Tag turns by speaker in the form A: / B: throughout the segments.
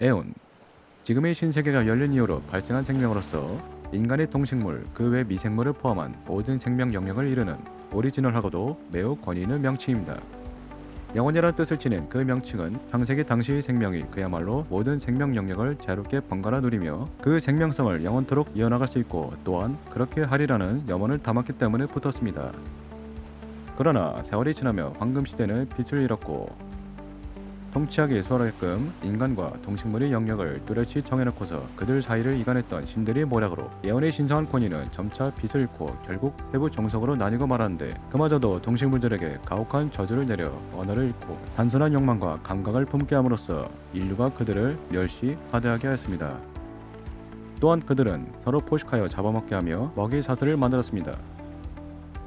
A: 에온. 지금의 신세계가 열린 이후로 발생한 생명으로서 인간의 동식물 그 외 미생물을 포함한 모든 생명 영역을 이루는 오리지널하고도 매우 권위 있는 명칭입니다. 영원이라는 뜻을 지닌 그 명칭은 창세기 당시의 생명이 그야말로 모든 생명 영역을 자유롭게 번갈아 누리며 그 생명성을 영원토록 이어나갈 수 있고 또한 그렇게 하리라는 염원을 담았기 때문에 붙었습니다. 그러나 세월이 지나며 황금시대는 빛을 잃었고 통치하기 수월하게끔 인간과 동식물의 영역을 뚜렷이 정해놓고서 그들 사이를 이간했던 신들의 모략으로 예언의 신성한 권위는 점차 빛을 잃고 결국 세부 정석으로 나뉘고 말았는데 그마저도 동식물들에게 가혹한 저주를 내려 언어를 잃고 단순한 욕망과 감각을 품게 함으로써 인류가 그들을 멸시 하대하게 하였습니다. 또한 그들은 서로 포식하여 잡아먹게 하며 먹이 사슬을 만들었습니다.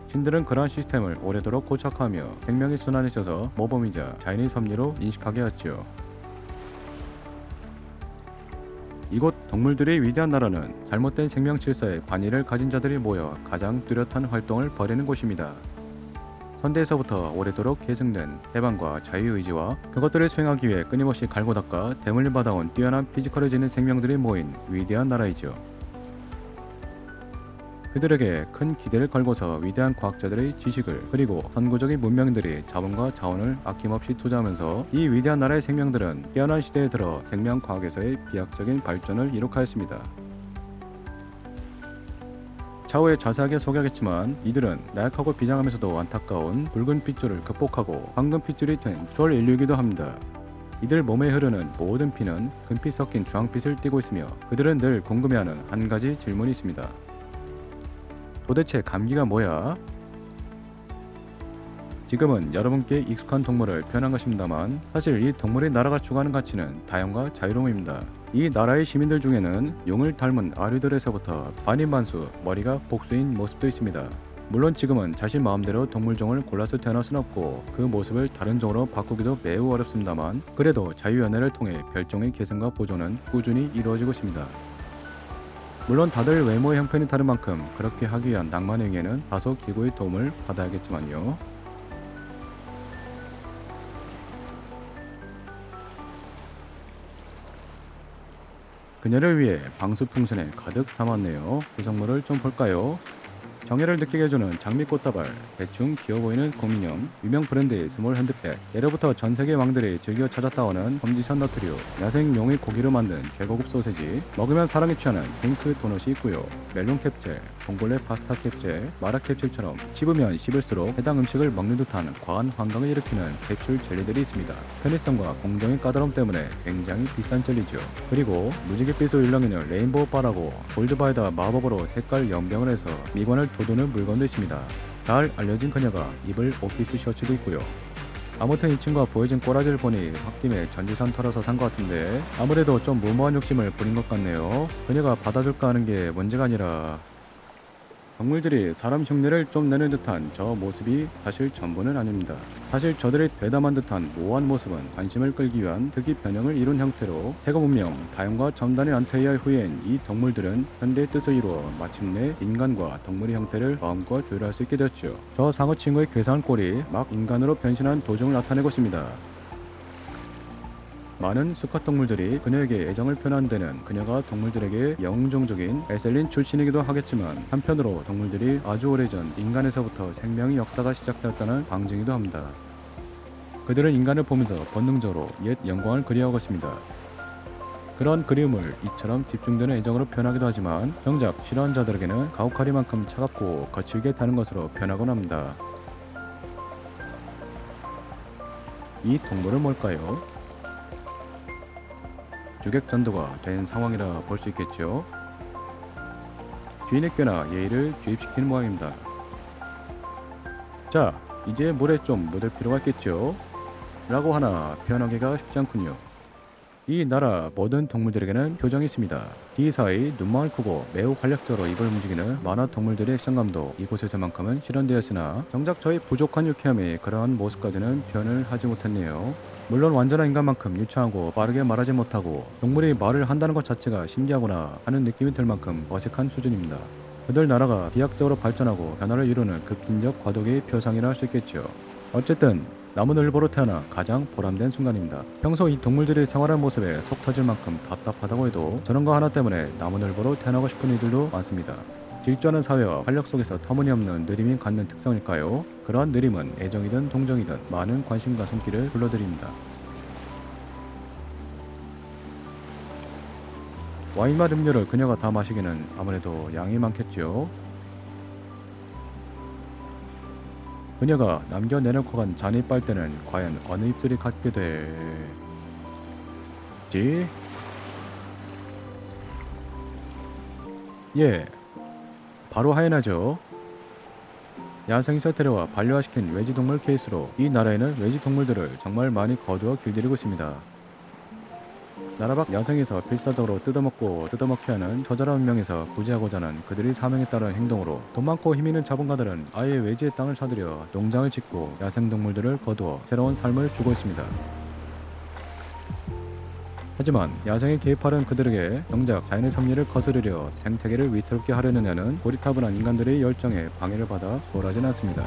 A: 신들은 그러한 시스템을 오래도록 고착하며 생명의 순환에 있어서 모범이자 자연의 섭리로 인식하게 하였지요. 이곳 동물들의 위대한 나라는 잘못된 생명 질서에 반의를 가진 자들이 모여 가장 뚜렷한 활동을 벌이는 곳입니다. 선대에서부터 오래도록 계승된 해방과 자유의지와 그것들을 수행하기 위해 끊임없이 갈고 닦아 대물림 받아온 뛰어난 피지컬을 지닌 생명들이 모인 위대한 나라이죠. 그들에게 큰 기대를 걸고서 위대한 과학자들의 지식을 그리고 선구적인 문명들이 자본과 자원을 아낌없이 투자하면서 이 위대한 나라의 생명들은 깨어난 시대에 들어 생명과학에서의 비약적인 발전을 이룩하였습니다. 차후에 자세하게 소개하겠지만 이들은 나약하고 비장하면서도 안타까운 붉은 핏줄을 극복하고 황금 핏줄이 된 초월 인류이기도 합니다. 이들 몸에 흐르는 모든 피는 금빛 섞인 주황빛을 띠고 있으며 그들은 늘 궁금해하는 한 가지 질문이 있습니다. 도대체 감기가 뭐야? 지금은 여러분께 익숙한 동물을 표현한 것입니다만 사실 이 동물의 나라가 추구하는 가치는 다양과 자유로움입니다. 이 나라의 시민들 중에는 용을 닮은 아류들에서부터 반인반수 머리가 복수인 모습도 있습니다. 물론 지금은 자신 마음대로 동물종을 골라서 태어날 수는 없고 그 모습을 다른 종으로 바꾸기도 매우 어렵습니다만 그래도 자유연애를 통해 별종의 개선과 보존은 꾸준히 이루어지고 있습니다. 물론 다들 외모의 형편이 다른 만큼 그렇게 하기 위한 낭만의 행위에는 다소 기구의 도움을 받아야겠지만요. 그녀를 위해 방수풍선에 가득 담았네요. 구성물을 좀 볼까요? 정열을 느끼게 해주는 장미꽃다발, 대충 귀여워 보이는 곰인형, 유명 브랜드의 스몰 핸드팩, 예로부터 전세계 왕들이 즐겨 찾았다오는 검지산 너트류, 야생용의 고기로 만든 최고급 소세지, 먹으면 사랑에 취하는 핑크 도넛이 있고요. 멜론 캡젤, 봉골레 파스타 캡젤, 마라 캡슐처럼 씹으면 씹을수록 해당 음식을 먹는 듯한 과한 환각을 일으키는 캡슐 젤리들이 있습니다. 편의성과 공정의 까다로움 때문에 굉장히 비싼 젤리죠. 그리고 무지갯빛을 일렁이는 레인보우 바라고 골드바에다 마법으로 색깔 연병을 해서 미관을 돋우는 물건도 있습니다. 잘 알려진 그녀가 입을 오피스 셔츠도 있고요. 아무튼 이 친구가 보여진 꼬라지를 보니 홧김에 전지산 털어서 산 것 같은데 아무래도 좀 무모한 욕심을 부린 것 같네요. 그녀가 받아줄까 하는 게 문제가 아니라 동물들이 사람 흉내를 좀 내는 듯한 저 모습이 사실 전부는 아닙니다. 사실 저들의 대담한 듯한 모호한 모습은 관심을 끌기 위한 특이 변형을 이룬 형태로 태거 문명 다용과 첨단의 안테이아 후엔 이 동물들은 현대의 뜻을 이루어 마침내 인간과 동물의 형태를 마음껏 조율할 수 있게 되었죠. 저 상어 친구의 괴상한 꼴이 막 인간으로 변신한 도중을 나타내고 있습니다. 많은 수컷 동물들이 그녀에게 애정을 표하는 데는 그녀가 동물들에게 영웅종족인 에셀린 출신이기도 하겠지만 한편으로 동물들이 아주 오래전 인간에서부터 생명의 역사가 시작되었다는 방증이기도 합니다. 그들은 인간을 보면서 본능적으로 옛 영광을 그리워하고 있습니다. 그런 그리움을 이처럼 집중되는 애정으로 표현하기도 하지만 정작 싫어하는 자들에게는 가혹하리만큼 차갑고 거칠게 타는 것으로 표현하곤 합니다. 이 동물은 뭘까요? 주객전도가 된 상황이라 볼 수 있겠죠. 주인의 꾀나 예의를 주입시키는 모양입니다. 자, 이제 물에 좀 묻을 필요가 있겠죠? 라고 하나 표현하기가 쉽지 않군요. 이 나라 모든 동물들에게는 표정이 있습니다. 기사의 눈망울 크고 매우 활력적으로 입을 움직이는 많은 동물들의 액션감도 이곳에서만큼은 실현되었으나 정작 저의 부족한 유쾌함이 그러한 모습까지는 표현을 하지 못했네요. 물론 완전한 인간만큼 유창하고 빠르게 말하지 못하고 동물이 말을 한다는 것 자체가 신기하구나 하는 느낌이 들 만큼 어색한 수준입니다. 그들 나라가 비약적으로 발전하고 변화를 이루는 급진적 과도기의 표상이라 할 수 있겠죠. 어쨌든 나무늘보로 태어나 가장 보람된 순간입니다. 평소 이 동물들이 생활하는 모습에 속 터질 만큼 답답하다고 해도 저런 거 하나 때문에 나무늘보로 태어나고 싶은 이들도 많습니다. 질주하는 사회와 활력 속에서 터무니없는 느림이 갖는 특성일까요? 그러한 느림은 애정이든 동정이든 많은 관심과 손길을 불러들입니다. 와인맛 음료를 그녀가 다 마시기는 아무래도 양이 많겠죠. 그녀가 남겨내놓고 간 잔이 빨대는 과연 어느 입술이 갖게 될지? 예, 바로 하이에나죠. 야생에서 데려와 반려화시킨 외지동물 케이스로 이 나라에는 외지동물들을 정말 많이 거두어 길들이고 있습니다. 나라 밖 야생에서 필사적으로 뜯어먹게 하는 처절한 운명에서 구제하고자 하는 그들의 사명에 따른 행동으로 돈 많고 힘 있는 자본가들은 아예 외지의 땅을 사들여 농장을 짓고 야생동물들을 거두어 새로운 삶을 주고 있습니다. 하지만 야생에 개입하려는 그들에게 정작 자연의 섭리를 거스르려 생태계를 위태롭게 하려는 야는 고리타분한 인간들의 열정에 방해를 받아 수월하진 않습니다.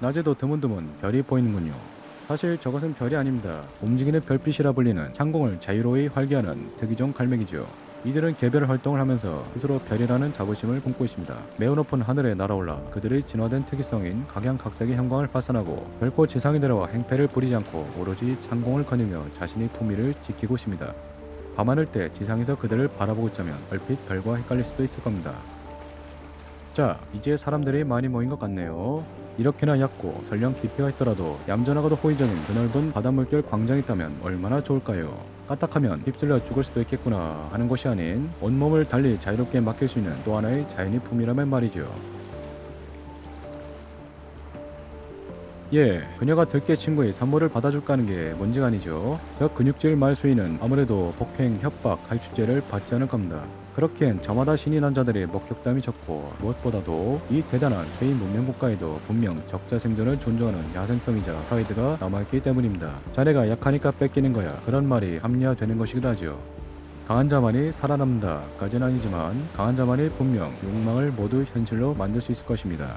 A: 낮에도 드문드문 별이 보이는군요. 사실 저것은 별이 아닙니다. 움직이는 별빛이라 불리는 창공을 자유로이 활기하는 특이종 갈매기죠. 이들은 개별 활동을 하면서 스스로 별이라는 자부심을 품고 있습니다. 매우 높은 하늘에 날아올라 그들의 진화된 특이성인 각양각색의 형광을 발산하고 결코 지상에 내려와 행패를 부리지 않고 오로지 창공을 거닐며 자신의 품위를 지키고 있습니다. 밤하늘 때 지상에서 그들을 바라보고 있자면 얼핏 별과 헷갈릴 수도 있을 겁니다. 자, 이제 사람들이 많이 모인 것 같네요. 이렇게나 얕고 설령 깊이가 있더라도 얌전하고도 호의적인 드넓은 바닷물결 광장이 있다면 얼마나 좋을까요? 까딱하면 휩쓸려 죽을 수도 있겠구나 하는 곳이 아닌 온몸을 달리 자유롭게 맡길 수 있는 또 하나의 자연의 품이라면 말이죠. 예, 그녀가 들깨 친구의 선물을 받아줄까 하는 게 문제가 아니죠. 저 근육질 말수인은 아무래도 폭행, 협박, 갈취죄를 받지 않을 겁니다. 그렇기엔 저마다 신이 난 자들의 목격담이 적고 무엇보다도 이 대단한 수의 문명 국가에도 분명 적자 생존을 존중하는 야생성이자 프라이드가 남아있기 때문입니다. 자네가 약하니까 뺏기는 거야. 그런 말이 합리화되는 것이기도 하죠. 강한 자만이 살아남는다 까지는 아니지만 강한 자만이 분명 욕망을 모두 현실로 만들 수 있을 것입니다.